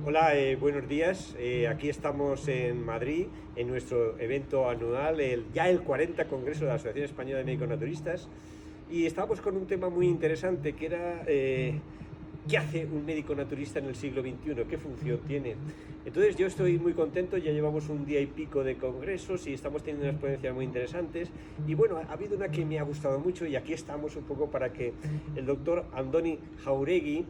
Hola, buenos días. Aquí estamos en Madrid en nuestro evento anual, ya el 40 Congreso de la Asociación Española de Médicos Naturistas, y estábamos con un tema muy interesante que era ¿qué hace un médico naturista en el siglo XXI? ¿Qué función tiene? Entonces yo estoy muy contento, ya llevamos un día y pico de congresos y estamos teniendo unas ponencias muy interesantes, y bueno, ha habido una que me ha gustado mucho y aquí estamos un poco para que el doctor Andoni Jauregui,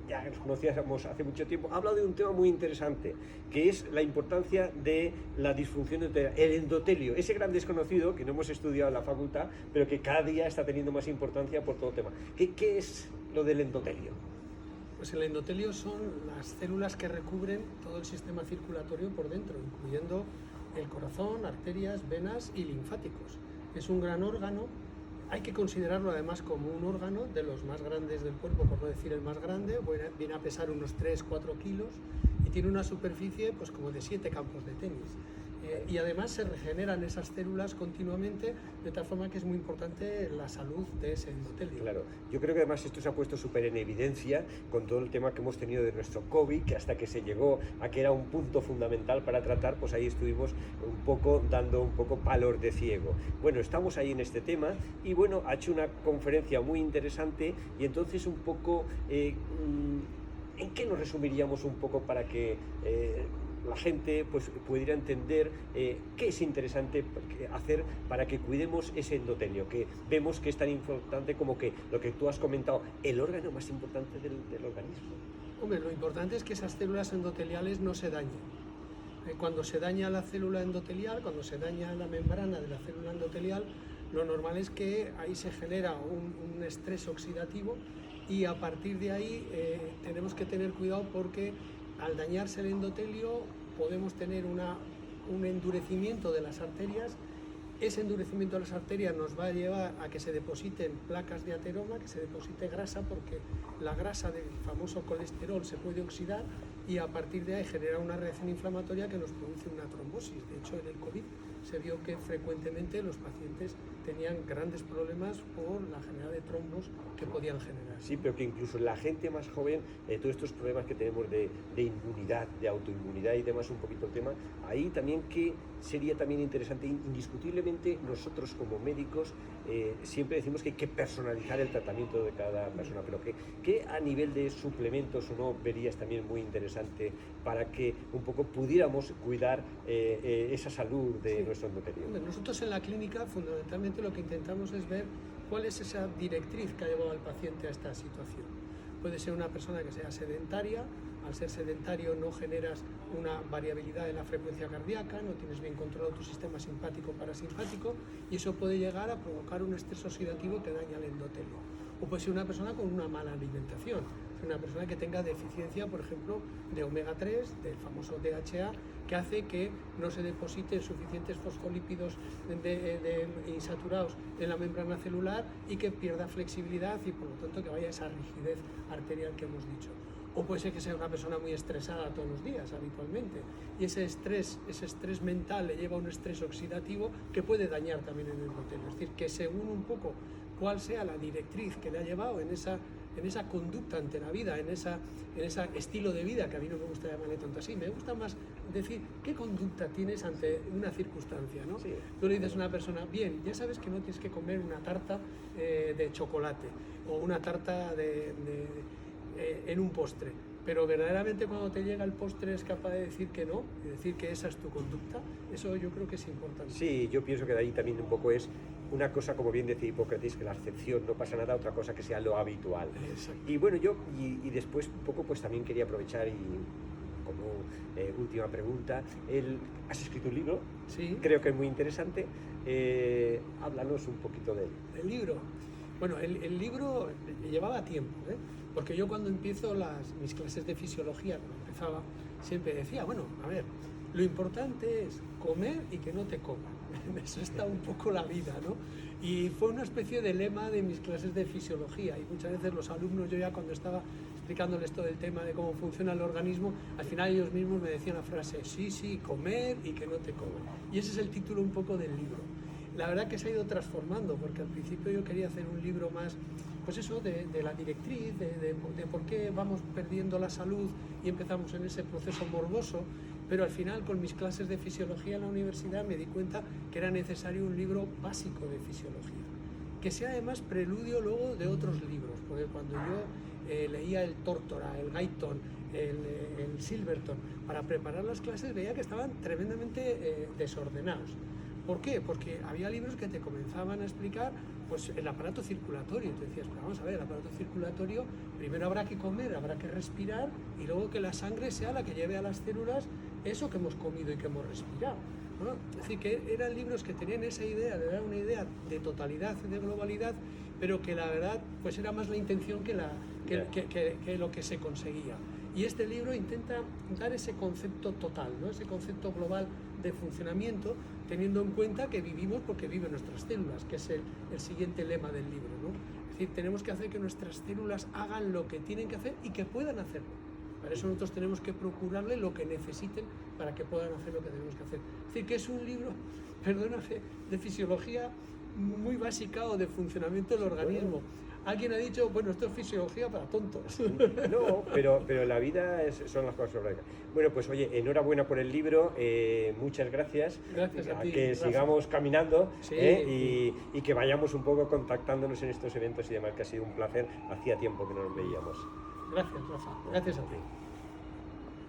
ya nos conocíamos hace mucho tiempo, ha hablado de un tema muy interesante, que es la importancia de la disfunción endotelial, el endotelio, ese gran desconocido que no hemos estudiado en la facultad, pero que cada día está teniendo más importancia por todo tema. ¿Qué es lo del endotelio? Pues el endotelio son las células que recubren todo el sistema circulatorio por dentro, incluyendo el corazón, arterias, venas y linfáticos. Es un gran órgano. Hay que considerarlo además como un órgano de los más grandes del cuerpo, por no decir el más grande. Viene a pesar unos 3-4 kilos y tiene una superficie pues como de 7 campos de tenis. Y además se regeneran esas células continuamente, de tal forma que es muy importante la salud de ese endotelio. Claro, yo creo que además esto se ha puesto súper en evidencia con todo el tema que hemos tenido de nuestro COVID, que hasta que se llegó a que era un punto fundamental para tratar, pues ahí estuvimos un poco dando un poco palos de ciego. Bueno, estamos ahí en este tema y bueno, ha hecho una conferencia muy interesante y entonces un poco, ¿en qué nos resumiríamos un poco para que la gente pues pudiera entender qué es interesante hacer para que cuidemos ese endotelio, que vemos que es tan importante como que lo que tú has comentado, el órgano más importante del organismo? Hombre, lo importante es que esas células endoteliales no se dañen. Cuando se daña la célula endotelial, cuando se daña la membrana de la célula endotelial, lo normal es que ahí se genera un estrés oxidativo y a partir de ahí tenemos que tener cuidado porque al dañarse el endotelio podemos tener un endurecimiento de las arterias. Ese endurecimiento de las arterias nos va a llevar a que se depositen placas de ateroma, que se deposite grasa, porque la grasa del famoso colesterol se puede oxidar y a partir de ahí genera una reacción inflamatoria que nos produce una trombosis. De hecho, en el COVID se vio que frecuentemente los pacientes tenían grandes problemas por la generada de trombos que podían generar. Sí, pero que incluso la gente más joven, todos estos problemas que tenemos de inmunidad, de autoinmunidad y demás, un poquito el tema, ahí también que sería también interesante, indiscutiblemente nosotros como médicos siempre decimos que hay que personalizar el tratamiento de cada persona, pero que a nivel de suplementos o no verías también muy interesante para que un poco pudiéramos cuidar esa salud de nuestro endotelio. Nosotros en la clínica fundamentalmente lo que intentamos es ver cuál es esa directriz que ha llevado al paciente a esta situación. Puede ser una persona que sea sedentaria. Al ser sedentario no generas una variabilidad de la frecuencia cardíaca, no tienes bien controlado tu sistema simpático-parasimpático y eso puede llegar a provocar un estrés oxidativo que daña el endotelio. O puede ser una persona con una mala alimentación, una persona que tenga deficiencia, por ejemplo, de omega 3, del famoso DHA, que hace que no se depositen suficientes fosfolípidos insaturados en la membrana celular y que pierda flexibilidad y por lo tanto que vaya a esa rigidez arterial que hemos dicho. O puede ser que sea una persona muy estresada todos los días, habitualmente, y ese estrés mental le lleva a un estrés oxidativo que puede dañar también el endotelio. Es decir, que según un poco cuál sea la directriz que le ha llevado en esa conducta ante la vida, en ese estilo de vida, que a mí no me gusta llamarle tanto así, me gusta más decir qué conducta tienes ante una circunstancia, ¿no? Sí. Tú le dices a una persona, bien, ya sabes que no tienes que comer una tarta de chocolate o una tarta en un postre, pero verdaderamente cuando te llega el postre es capaz de decir que no, y decir que esa es tu conducta. Eso yo creo que es importante. Sí, yo pienso que de ahí también un poco es una cosa, como bien decía Hipócrates, que la excepción no pasa nada, otra cosa que sea lo habitual. Exacto. Y bueno, yo y después un poco pues también quería aprovechar y como última pregunta, ¿has escrito un libro? Sí. Creo que es muy interesante. Háblanos un poquito de él. El libro. Bueno, el libro llevaba tiempo, porque yo cuando empiezo mis clases de fisiología, cuando empezaba, siempre decía, bueno, a ver, lo importante es comer y que no te coman. En eso está un poco la vida, ¿no? Y fue una especie de lema de mis clases de fisiología y muchas veces los alumnos, yo ya cuando estaba explicándoles todo el tema de cómo funciona el organismo, al final ellos mismos me decían la frase, sí, comer y que no te coman. Y ese es el título un poco del libro. la verdad que se ha ido transformando, porque al principio yo quería hacer un libro más, pues eso, de la directriz, de por qué vamos perdiendo la salud y empezamos en ese proceso morboso, pero al final con mis clases de fisiología en la universidad me di cuenta que era necesario un libro básico de fisiología, que sea además preludio luego de otros libros, porque cuando yo leía el Tórtora, el Guyton, el Silverton, para preparar las clases veía que estaban tremendamente desordenados. ¿Por qué? Porque había libros que te comenzaban a explicar pues, el aparato circulatorio. Te decías, pues vamos a ver, el aparato circulatorio, primero habrá que comer, habrá que respirar y luego que la sangre sea la que lleve a las células eso que hemos comido y que hemos respirado. ¿No? Es decir, que eran libros que tenían esa idea, de dar una idea de totalidad y de globalidad, pero que la verdad pues era más la intención que lo que se conseguía. Y este libro intenta dar ese concepto total, ¿no? Ese concepto global de funcionamiento, teniendo en cuenta que vivimos porque viven nuestras células, que es el siguiente lema del libro, ¿no? Es decir, tenemos que hacer que nuestras células hagan lo que tienen que hacer y que puedan hacerlo. Para eso nosotros tenemos que procurarle lo que necesiten para que puedan hacer lo que tenemos que hacer. Es decir, que es un libro, perdóname, de fisiología muy básica o de funcionamiento del organismo. Alguien ha dicho, bueno, esto es fisiología para tontos. No, pero la vida son las cosas sobre. Bueno, pues oye, enhorabuena por el libro, muchas gracias. Gracias a ti, que Rafa. sigamos caminando, Sí. Y que vayamos un poco contactándonos en estos eventos y demás, que ha sido un placer. Hacía tiempo que no nos veíamos. Gracias, Rafa. Gracias a ti.